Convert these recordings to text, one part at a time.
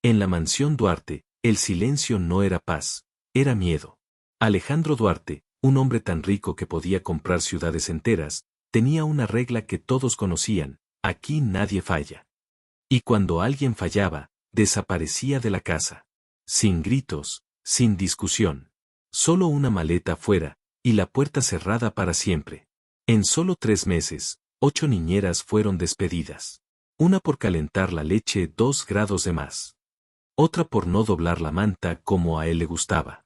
En la mansión Duarte, el silencio no era paz, era miedo. Alejandro Duarte, un hombre tan rico que podía comprar ciudades enteras, tenía una regla que todos conocían: aquí nadie falla. Y cuando alguien fallaba, desaparecía de la casa. Sin gritos, sin discusión. Solo una maleta fuera, y la puerta cerrada para siempre. En solo 3 meses, 8 niñeras fueron despedidas. Una por calentar la leche 2 grados de más. Otra por no doblar la manta como a él le gustaba.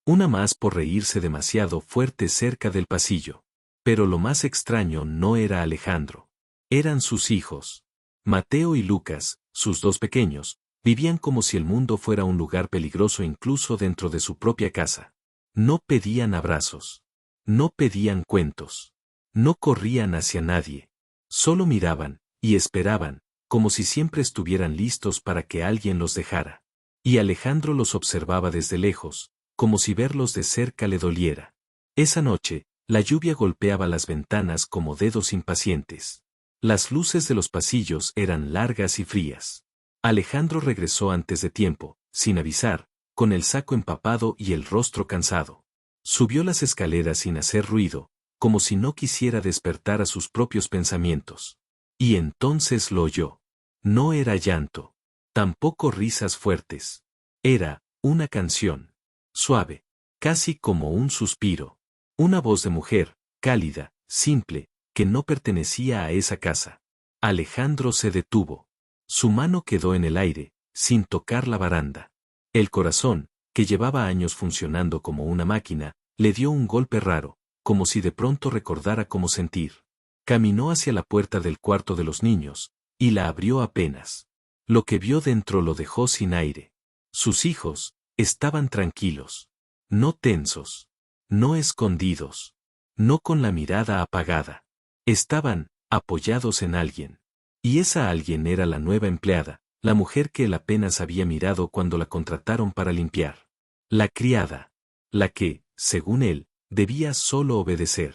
Una más por reírse demasiado fuerte cerca del pasillo. Pero lo más extraño no era Alejandro. Eran sus hijos. Mateo y Lucas, sus 2 pequeños, vivían como si el mundo fuera un lugar peligroso incluso dentro de su propia casa. No pedían abrazos. No pedían cuentos. No corrían hacia nadie. Solo miraban, y esperaban, como si siempre estuvieran listos para que alguien los dejara. Y Alejandro los observaba desde lejos, como si verlos de cerca le doliera. Esa noche, la lluvia golpeaba las ventanas como dedos impacientes. Las luces de los pasillos eran largas y frías. Alejandro regresó antes de tiempo, sin avisar, con el saco empapado y el rostro cansado. Subió las escaleras sin hacer ruido, como si no quisiera despertar a sus propios pensamientos. Y entonces lo oyó. No era llanto. Tampoco risas fuertes. Era una canción. Suave. Casi como un suspiro. Una voz de mujer, cálida, simple, que no pertenecía a esa casa. Alejandro se detuvo. Su mano quedó en el aire, sin tocar la baranda. El corazón, que llevaba años funcionando como una máquina, le dio un golpe raro, como si de pronto recordara cómo sentir. Caminó hacia la puerta del cuarto de los niños, y la abrió apenas. Lo que vio dentro lo dejó sin aire. Sus hijos estaban tranquilos. No tensos. No escondidos. No con la mirada apagada. Estaban apoyados en alguien. Y esa alguien era la nueva empleada, la mujer que él apenas había mirado cuando la contrataron para limpiar. La criada. La que, según él, debía solo obedecer.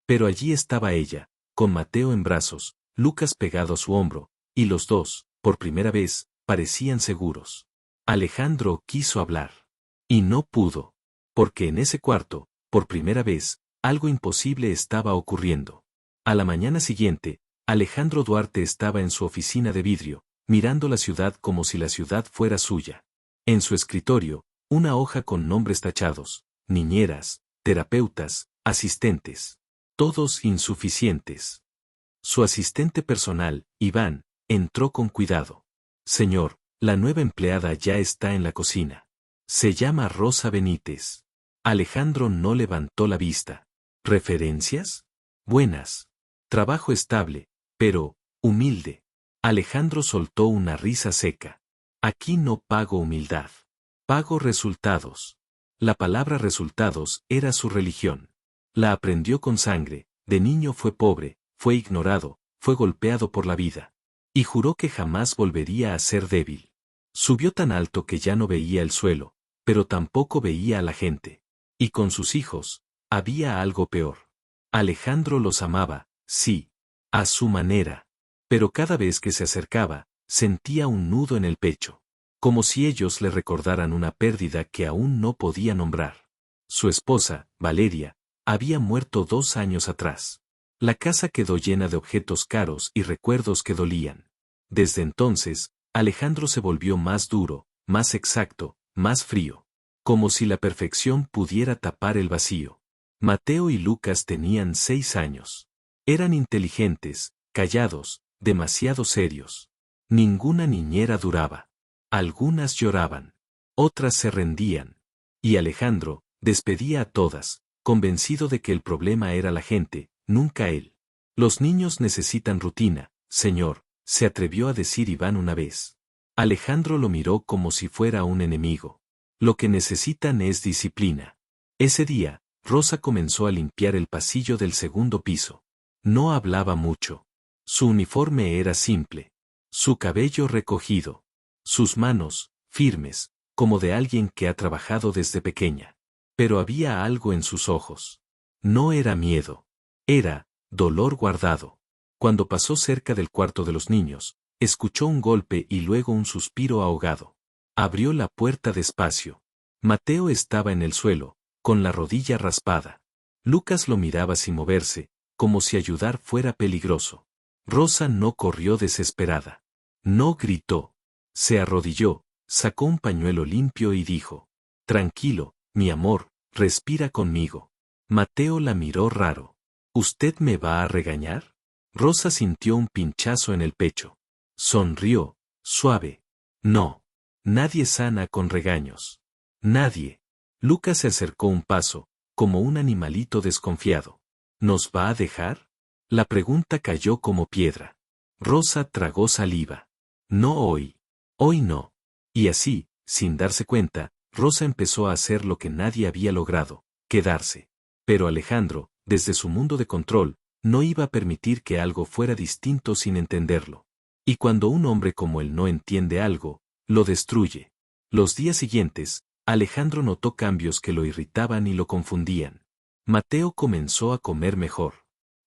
Pero allí estaba ella, con Mateo en brazos, Lucas pegado a su hombro, y los dos, por primera vez, parecían seguros. Alejandro quiso hablar. Y no pudo. Porque en ese cuarto, por primera vez, algo imposible estaba ocurriendo. A la mañana siguiente, Alejandro Duarte estaba en su oficina de vidrio, mirando la ciudad como si la ciudad fuera suya. En su escritorio, una hoja con nombres tachados, niñeras, terapeutas, asistentes. Todos insuficientes. Su asistente personal, Iván, entró con cuidado. Señor, la nueva empleada ya está en la cocina. Se llama Rosa Benítez. Alejandro no levantó la vista. ¿Referencias? Buenas. Trabajo estable, pero humilde. Alejandro soltó una risa seca. Aquí no pago humildad. Pago resultados. La palabra resultados era su religión. La aprendió con sangre. De niño fue pobre, fue ignorado, fue golpeado por la vida. Y juró que jamás volvería a ser débil. Subió tan alto que ya no veía el suelo, pero tampoco veía a la gente. Y con sus hijos, había algo peor. Alejandro los amaba, sí, a su manera. Pero cada vez que se acercaba, sentía un nudo en el pecho. Como si ellos le recordaran una pérdida que aún no podía nombrar. Su esposa, Valeria, había muerto 2 años atrás. La casa quedó llena de objetos caros y recuerdos que dolían. Desde entonces, Alejandro se volvió más duro, más exacto, más frío. Como si la perfección pudiera tapar el vacío. Mateo y Lucas tenían 6 años. Eran inteligentes, callados, demasiado serios. Ninguna niñera duraba. Algunas lloraban. Otras se rendían. Y Alejandro despedía a todas, convencido de que el problema era la gente, nunca él. Los niños necesitan rutina, señor, se atrevió a decir Iván una vez. Alejandro lo miró como si fuera un enemigo. Lo que necesitan es disciplina. Ese día, Rosa comenzó a limpiar el pasillo del segundo piso. No hablaba mucho. Su uniforme era simple. Su cabello recogido. Sus manos, firmes, como de alguien que ha trabajado desde pequeña. Pero había algo en sus ojos. No era miedo. Era dolor guardado. Cuando pasó cerca del cuarto de los niños, Escuchó un golpe y luego un suspiro ahogado. Abrió la puerta despacio. Mateo estaba en el suelo, con la rodilla raspada. Lucas lo miraba sin moverse, como si ayudar fuera peligroso. Rosa no corrió desesperada. No gritó. Se arrodilló, sacó un pañuelo limpio y dijo: «Tranquilo, mi amor, respira conmigo». Mateo la miró raro. «¿Usted me va a regañar?». Rosa sintió un pinchazo en el pecho. Sonrió, suave. «No. Nadie sana con regaños. Nadie». Lucas se acercó un paso, como un animalito desconfiado. «¿Nos va a dejar?». La pregunta cayó como piedra. Rosa tragó saliva. «No hoy. Hoy no». Y así, sin darse cuenta, Rosa empezó a hacer lo que nadie había logrado: quedarse. Pero Alejandro, desde su mundo de control, no iba a permitir que algo fuera distinto sin entenderlo. Y cuando un hombre como él no entiende algo, lo destruye. Los días siguientes, Alejandro notó cambios que lo irritaban y lo confundían. Mateo comenzó a comer mejor.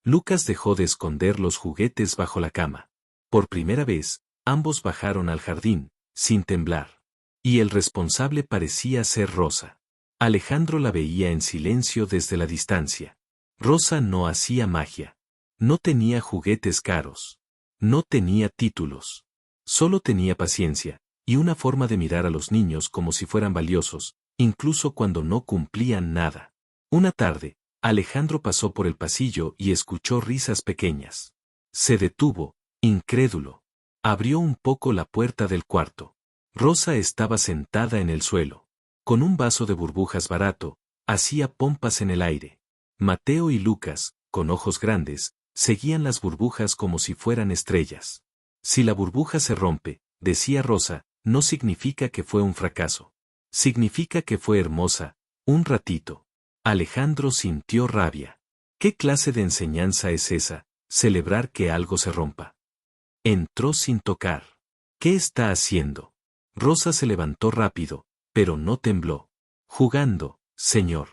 Lucas dejó de esconder los juguetes bajo la cama. Por primera vez, ambos bajaron al jardín, sin temblar. Y el responsable parecía ser Rosa. Alejandro la veía en silencio desde la distancia. Rosa no hacía magia. No tenía juguetes caros. No tenía títulos. Solo tenía paciencia, y una forma de mirar a los niños como si fueran valiosos, incluso cuando no cumplían nada. Una tarde, Alejandro pasó por el pasillo y escuchó risas pequeñas. Se detuvo, incrédulo. Abrió un poco la puerta del cuarto. Rosa estaba sentada en el suelo. Con un vaso de burbujas barato, hacía pompas en el aire. Mateo y Lucas, con ojos grandes, seguían las burbujas como si fueran estrellas. Si la burbuja se rompe, decía Rosa, no significa que fue un fracaso. Significa que fue hermosa, un ratito. Alejandro sintió rabia. ¿Qué clase de enseñanza es esa, celebrar que algo se rompa? Entró sin tocar. ¿Qué está haciendo? Rosa se levantó rápido, pero no tembló. Jugando, señor.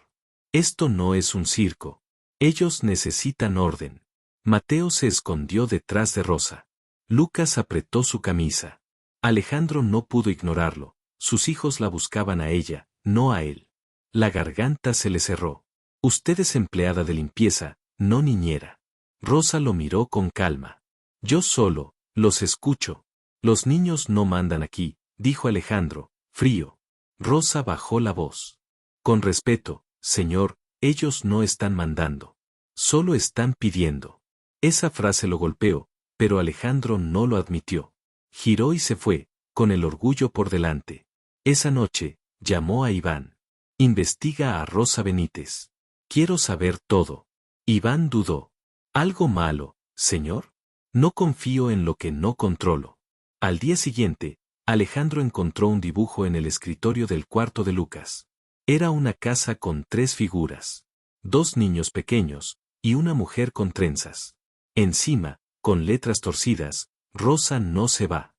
Esto no es un circo. Ellos necesitan orden. Mateo se escondió detrás de Rosa. Lucas apretó su camisa. Alejandro no pudo ignorarlo. Sus hijos la buscaban a ella, no a él. La garganta se le cerró. Usted es empleada de limpieza, no niñera. Rosa lo miró con calma. Yo solo, los escucho. Los niños no mandan aquí, dijo Alejandro, frío. Rosa bajó la voz. Con respeto, señor, ellos no están mandando. Solo están pidiendo. Esa frase lo golpeó, pero Alejandro no lo admitió. Giró y se fue, con el orgullo por delante. Esa noche, llamó a Iván. Investiga a Rosa Benítez. Quiero saber todo. Iván dudó. ¿Algo malo, señor? No confío en lo que no controlo. Al día siguiente, Alejandro encontró un dibujo en el escritorio del cuarto de Lucas. Era una casa con 3 figuras. 2 niños pequeños, y una mujer con trenzas. Encima, con letras torcidas, Rosa no se va.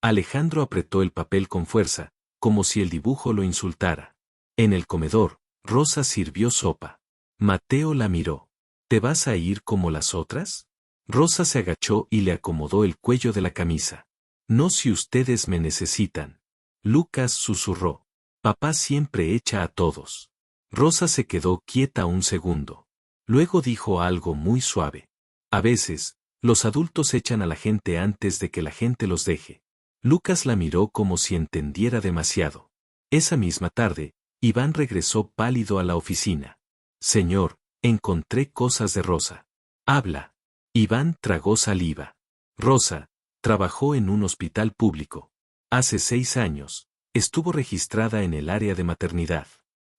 Alejandro apretó el papel con fuerza, como si el dibujo lo insultara. En el comedor, Rosa sirvió sopa. Mateo la miró. ¿Te vas a ir como las otras? Rosa se agachó y le acomodó el cuello de la camisa. No si ustedes me necesitan. Lucas susurró. Papá siempre echa a todos. Rosa se quedó quieta un segundo. Luego dijo algo muy suave. A veces, los adultos echan a la gente antes de que la gente los deje. Lucas la miró como si entendiera demasiado. Esa misma tarde, Iván regresó pálido a la oficina. Señor, encontré cosas de Rosa. Habla. Iván tragó saliva. Rosa trabajó en un hospital público. Hace 6 años, estuvo registrada en el área de maternidad.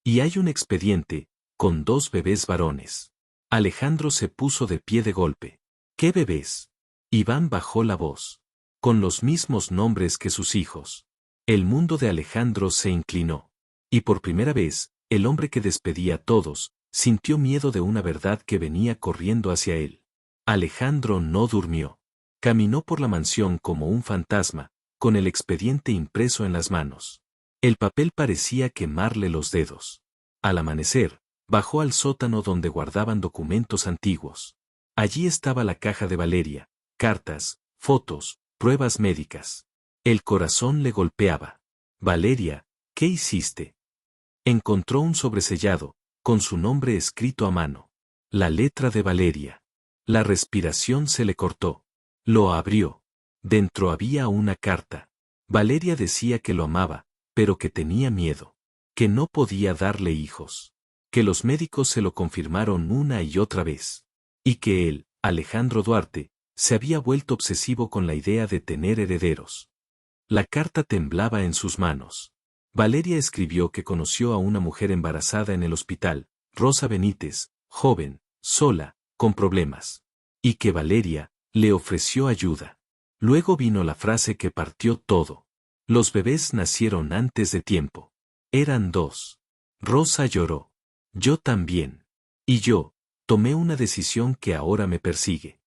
Y hay un expediente, con 2 bebés varones. Alejandro se puso de pie de golpe. ¿Qué bebés? Iván bajó la voz. Con los mismos nombres que sus hijos. El mundo de Alejandro se inclinó. Y por primera vez, el hombre que despedía a todos, sintió miedo de una verdad que venía corriendo hacia él. Alejandro no durmió. Caminó por la mansión como un fantasma, con el expediente impreso en las manos. El papel parecía quemarle los dedos. Al amanecer, bajó al sótano donde guardaban documentos antiguos. Allí estaba la caja de Valeria, cartas, fotos, pruebas médicas. El corazón le golpeaba. Valeria, ¿qué hiciste? Encontró un sobresellado, con su nombre escrito a mano. La letra de Valeria. La respiración se le cortó. Lo abrió. Dentro había una carta. Valeria decía que lo amaba, pero que tenía miedo. Que no podía darle hijos. Que los médicos se lo confirmaron una y otra vez. Y que él, Alejandro Duarte, se había vuelto obsesivo con la idea de tener herederos. La carta temblaba en sus manos. Valeria escribió que conoció a una mujer embarazada en el hospital, Rosa Benítez, joven, sola, con problemas. Y que Valeria le ofreció ayuda. Luego vino la frase que partió todo. Los bebés nacieron antes de tiempo. Eran 2. Rosa lloró. Yo también. Y yo, tomé una decisión que ahora me persigue.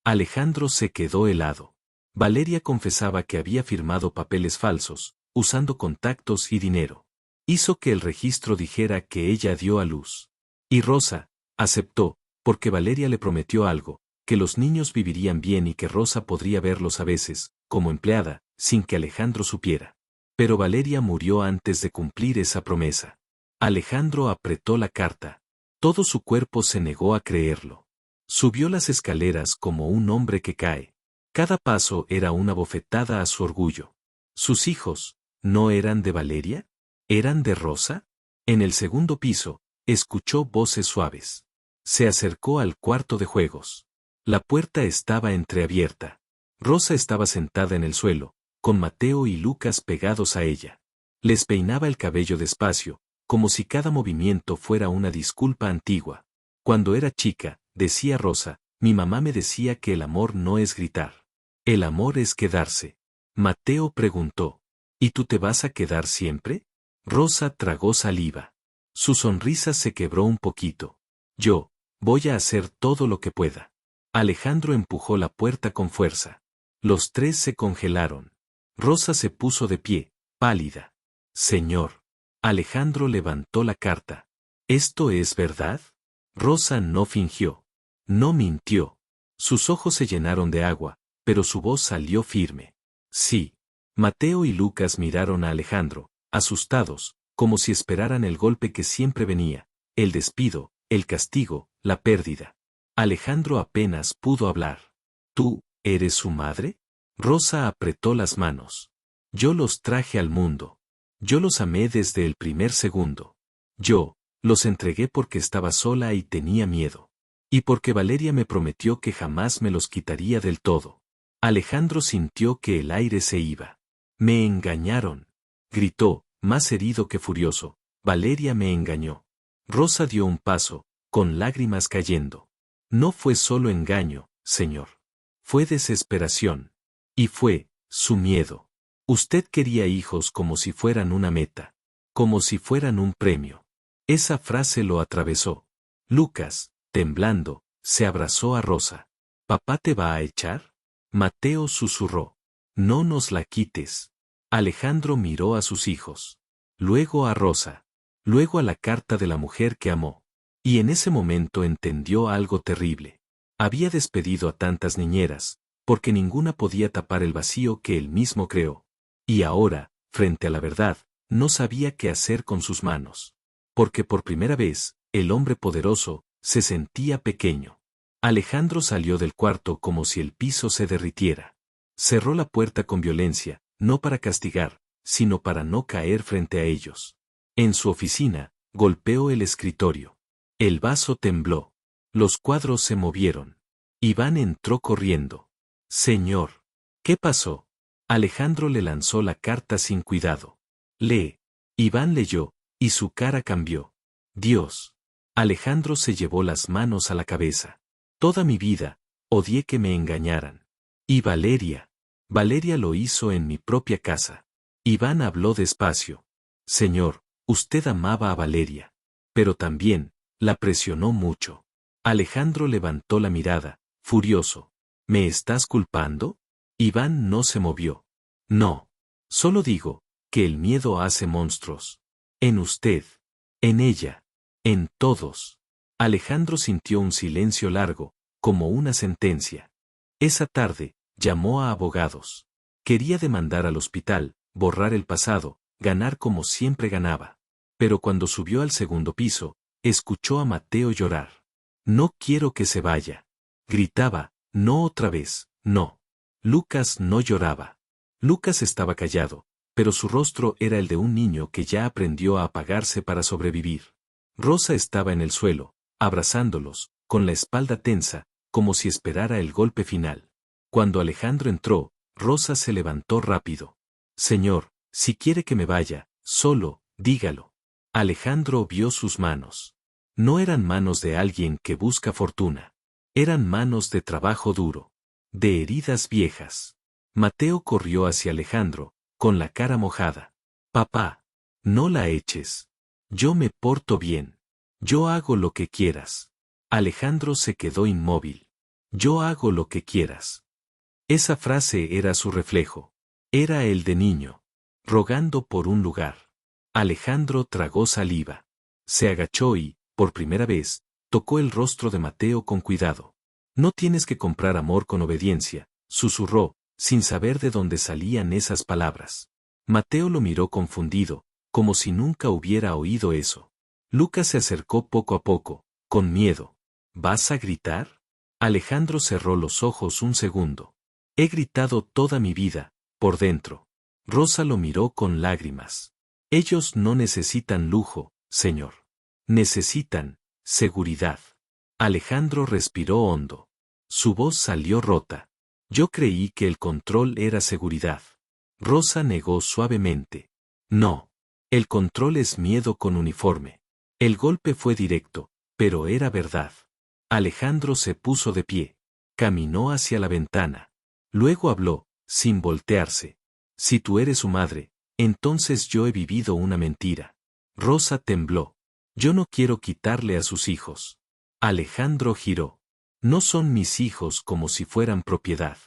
Alejandro se quedó helado. Valeria confesaba que había firmado papeles falsos, usando contactos y dinero. Hizo que el registro dijera que ella dio a luz. Y Rosa aceptó, porque Valeria le prometió algo, que los niños vivirían bien y que Rosa podría verlos a veces, como empleada, sin que Alejandro supiera. Pero Valeria murió antes de cumplir esa promesa. Alejandro apretó la carta. Todo su cuerpo se negó a creerlo. Subió las escaleras como un hombre que cae. Cada paso era una bofetada a su orgullo. ¿Sus hijos no eran de Valeria? ¿Eran de Rosa? En el segundo piso, escuchó voces suaves. Se acercó al cuarto de juegos. La puerta estaba entreabierta. Rosa estaba sentada en el suelo, con Mateo y Lucas pegados a ella. Les peinaba el cabello despacio, como si cada movimiento fuera una disculpa antigua. Cuando era chica, decía Rosa, mi mamá me decía que el amor no es gritar. El amor es quedarse. Mateo preguntó, ¿y tú te vas a quedar siempre? Rosa tragó saliva. Su sonrisa se quebró un poquito. Yo voy a hacer todo lo que pueda. Alejandro empujó la puerta con fuerza. Los tres se congelaron. Rosa se puso de pie, pálida. Señor. Alejandro levantó la carta. ¿Esto es verdad? Rosa no fingió. No mintió. Sus ojos se llenaron de agua, pero su voz salió firme. Sí. Mateo y Lucas miraron a Alejandro, asustados, como si esperaran el golpe que siempre venía, el despido, el castigo, la pérdida. Alejandro apenas pudo hablar. ¿Tú eres su madre? Rosa apretó las manos. Yo los traje al mundo. Yo los amé desde el primer segundo. Yo los entregué porque estaba sola y tenía miedo. Y porque Valeria me prometió que jamás me los quitaría del todo. Alejandro sintió que el aire se iba. Me engañaron. Gritó, más herido que furioso. Valeria me engañó. Rosa dio un paso, con lágrimas cayendo. No fue solo engaño, señor. Fue desesperación. Y fue su miedo. Usted quería hijos como si fueran una meta. Como si fueran un premio. Esa frase lo atravesó. Lucas, temblando, se abrazó a Rosa. ¿Papá te va a echar? Mateo susurró. No nos la quites. Alejandro miró a sus hijos. Luego a Rosa. Luego a la carta de la mujer que amó. Y en ese momento entendió algo terrible. Había despedido a tantas niñeras, porque ninguna podía tapar el vacío que él mismo creó. Y ahora, frente a la verdad, no sabía qué hacer con sus manos. Porque por primera vez, el hombre poderoso, se sentía pequeño. Alejandro salió del cuarto como si el piso se derritiera. Cerró la puerta con violencia, no para castigar, sino para no caer frente a ellos. En su oficina, golpeó el escritorio. El vaso tembló. Los cuadros se movieron. Iván entró corriendo. Señor. ¿Qué pasó? Alejandro le lanzó la carta sin cuidado. Lee. Iván leyó, y su cara cambió. Dios. Alejandro se llevó las manos a la cabeza. Toda mi vida, odié que me engañaran. Y Valeria. Valeria lo hizo en mi propia casa. Iván habló despacio. Señor, usted amaba a Valeria. Pero también, la presionó mucho. Alejandro levantó la mirada, furioso. ¿Me estás culpando? Iván no se movió. No. Solo digo, que el miedo hace monstruos. En usted. En ella. En todos. Alejandro sintió un silencio largo, como una sentencia. Esa tarde, Llamó a abogados. Quería demandar al hospital, borrar el pasado, ganar como siempre ganaba. Pero cuando subió al segundo piso, escuchó a Mateo llorar. No quiero que se vaya. Gritaba, no otra vez, no. Lucas no lloraba. Lucas estaba callado, pero su rostro era el de un niño que ya aprendió a apagarse para sobrevivir. Rosa estaba en el suelo, abrazándolos, con la espalda tensa, como si esperara el golpe final. Cuando Alejandro entró, Rosa se levantó rápido. Señor, si quiere que me vaya, solo, dígalo. Alejandro vio sus manos. No eran manos de alguien que busca fortuna. Eran manos de trabajo duro. De heridas viejas. Mateo corrió hacia Alejandro, con la cara mojada. Papá, no la eches. Yo me porto bien. Yo hago lo que quieras. Alejandro se quedó inmóvil. Yo hago lo que quieras. Esa frase era su reflejo. Era el de niño. Rogando por un lugar. Alejandro tragó saliva. Se agachó y, por primera vez, tocó el rostro de Mateo con cuidado. No tienes que comprar amor con obediencia, susurró, sin saber de dónde salían esas palabras. Mateo lo miró confundido, como si nunca hubiera oído eso. Lucas se acercó poco a poco, con miedo. ¿Vas a gritar? Alejandro cerró los ojos un segundo. He gritado toda mi vida, por dentro. Rosa lo miró con lágrimas. Ellos no necesitan lujo, señor. Necesitan seguridad. Alejandro respiró hondo. Su voz salió rota. Yo creí que el control era seguridad. Rosa negó suavemente. No. El control es miedo con uniforme. El golpe fue directo, pero era verdad. Alejandro se puso de pie. Caminó hacia la ventana. Luego habló, sin voltearse. Si tú eres su madre, entonces yo he vivido una mentira. Rosa tembló. Yo no quiero quitarle a sus hijos. Alejandro giró. No son mis hijos como si fueran propiedad.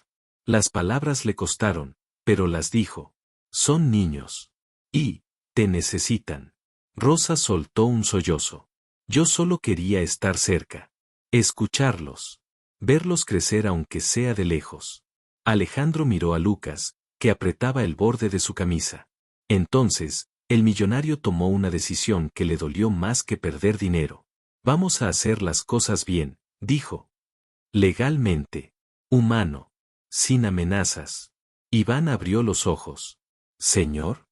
Las palabras le costaron, pero las dijo. Son niños. Y, te necesitan. Rosa soltó un sollozo. Yo solo quería estar cerca. Escucharlos. Verlos crecer aunque sea de lejos. Alejandro miró a Lucas, que apretaba el borde de su camisa. Entonces, el millonario tomó una decisión que le dolió más que perder dinero. Vamos a hacer las cosas bien, dijo. Legalmente. Humano. Sin amenazas. Iván abrió los ojos. ¿Señor?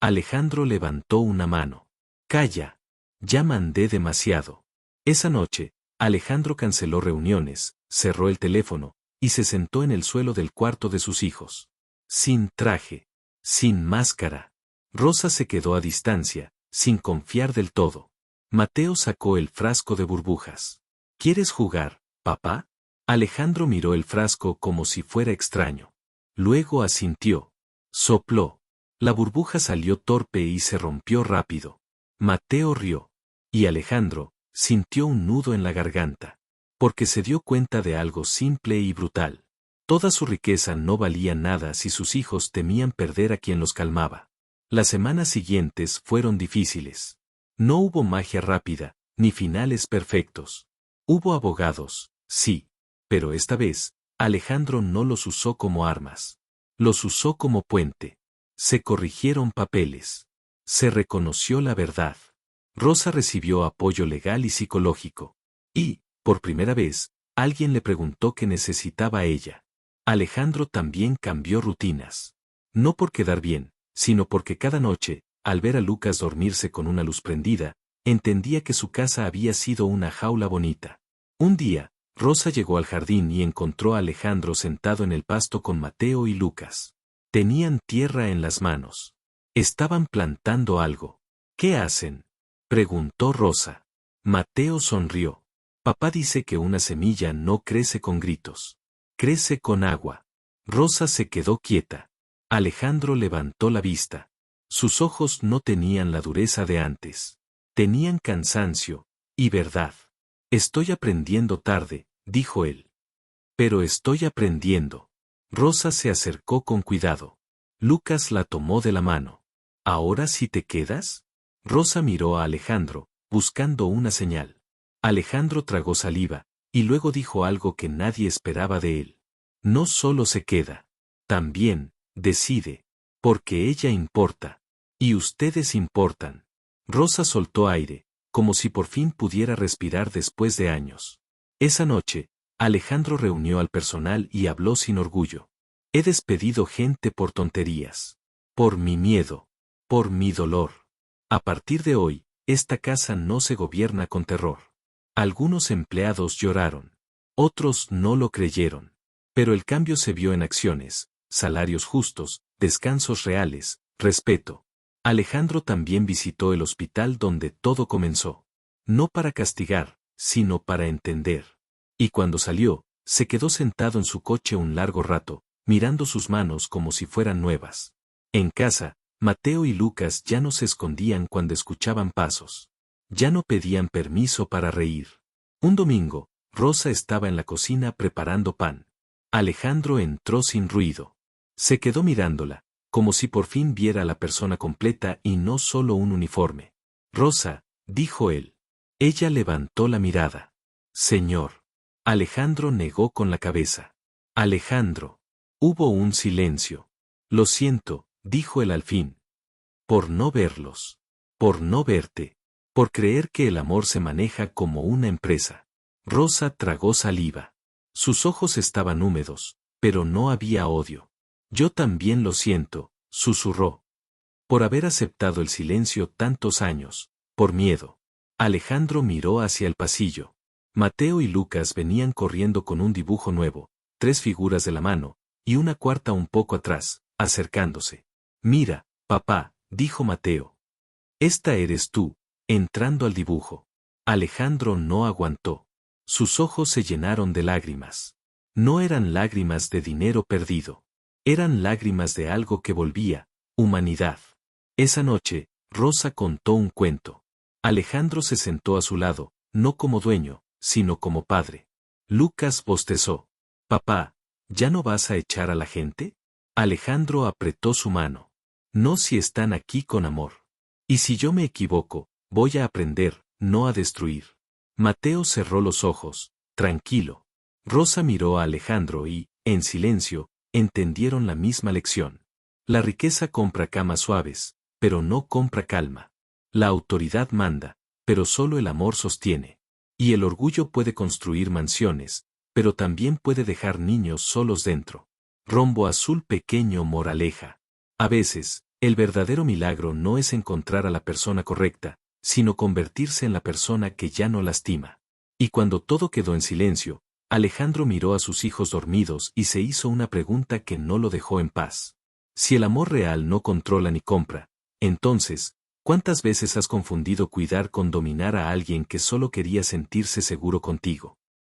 Alejandro levantó una mano. Calla. Ya mandé demasiado. Esa noche, Alejandro canceló reuniones, cerró el teléfono, y se sentó en el suelo del cuarto de sus hijos. Sin traje. Sin máscara. Rosa se quedó a distancia, sin confiar del todo. Mateo sacó el frasco de burbujas. ¿Quieres jugar, papá? Alejandro miró el frasco como si fuera extraño. Luego asintió. Sopló. La burbuja salió torpe y se rompió rápido. Mateo rió. Y Alejandro sintió un nudo en la garganta. Porque se dio cuenta de algo simple y brutal. Toda su riqueza no valía nada si sus hijos temían perder a quien los calmaba. Las semanas siguientes fueron difíciles. No hubo magia rápida, ni finales perfectos. Hubo abogados, sí. Pero esta vez, Alejandro no los usó como armas. Los usó como puente. Se corrigieron papeles. Se reconoció la verdad. Rosa recibió apoyo legal y psicológico. Y, por primera vez, alguien le preguntó qué necesitaba ella. Alejandro también cambió rutinas. No por quedar bien, sino porque cada noche, al ver a Lucas dormirse con una luz prendida, entendía que su casa había sido una jaula bonita. Un día, Rosa llegó al jardín y encontró a Alejandro sentado en el pasto con Mateo y Lucas. Tenían tierra en las manos. Estaban plantando algo. ¿Qué hacen? Preguntó Rosa. Mateo sonrió. Papá dice que una semilla no crece con gritos. Crece con agua. Rosa se quedó quieta. Alejandro levantó la vista. Sus ojos no tenían la dureza de antes. Tenían cansancio y verdad. Estoy aprendiendo tarde, dijo él. Pero estoy aprendiendo. Rosa se acercó con cuidado. Lucas la tomó de la mano. ¿Ahora sí te quedas? Rosa miró a Alejandro, buscando una señal. Alejandro tragó saliva, y luego dijo algo que nadie esperaba de él. No solo se queda. También, decide. Porque ella importa. Y ustedes importan. Rosa soltó aire, como si por fin pudiera respirar después de años. Esa noche, Alejandro reunió al personal y habló sin orgullo. He despedido gente por tonterías. Por mi miedo. Por mi dolor. A partir de hoy, esta casa no se gobierna con terror. Algunos empleados lloraron. Otros no lo creyeron. Pero el cambio se vio en acciones, salarios justos, descansos reales, respeto. Alejandro también visitó el hospital donde todo comenzó. No para castigar, sino para entender. Y cuando salió, se quedó sentado en su coche un largo rato, mirando sus manos como si fueran nuevas. En casa, Mateo y Lucas ya no se escondían cuando escuchaban pasos. Ya no pedían permiso para reír. Un domingo, Rosa estaba en la cocina preparando pan. Alejandro entró sin ruido. Se quedó mirándola, como si por fin viera a la persona completa y no solo un uniforme. Rosa, dijo él. Ella levantó la mirada. Señor. Alejandro negó con la cabeza. Alejandro. Hubo un silencio. Lo siento, dijo él al fin. Por no verlos. Por no verte. Por creer que el amor se maneja como una empresa. Rosa tragó saliva. Sus ojos estaban húmedos, pero no había odio. Yo también lo siento, susurró. Por haber aceptado el silencio tantos años, por miedo. Alejandro miró hacia el pasillo. Mateo y Lucas venían corriendo con un dibujo nuevo, 3 figuras de la mano, y una cuarta un poco atrás, acercándose. Mira, papá, dijo Mateo. Esta eres tú, entrando al dibujo. Alejandro no aguantó. Sus ojos se llenaron de lágrimas. No eran lágrimas de dinero perdido. Eran lágrimas de algo que volvía, humanidad. Esa noche, Rosa contó un cuento. Alejandro se sentó a su lado, no como dueño, sino como padre. Lucas bostezó. Papá, ¿ya no vas a echar a la gente? Alejandro apretó su mano. No si están aquí con amor. Y si yo me equivoco, voy a aprender, no a destruir. Mateo cerró los ojos, tranquilo. Rosa miró a Alejandro y, en silencio, entendieron la misma lección. La riqueza compra camas suaves, pero no compra calma. La autoridad manda, pero solo el amor sostiene. Y el orgullo puede construir mansiones, pero también puede dejar niños solos dentro. Rombo azul pequeño moraleja. A veces, el verdadero milagro no es encontrar a la persona correcta, sino convertirse en la persona que ya no lastima. Y cuando todo quedó en silencio, Alejandro miró a sus hijos dormidos y se hizo una pregunta que no lo dejó en paz. Si el amor real no controla ni compra, entonces, ¿cuántas veces has confundido cuidar con dominar a alguien que solo quería sentirse seguro contigo?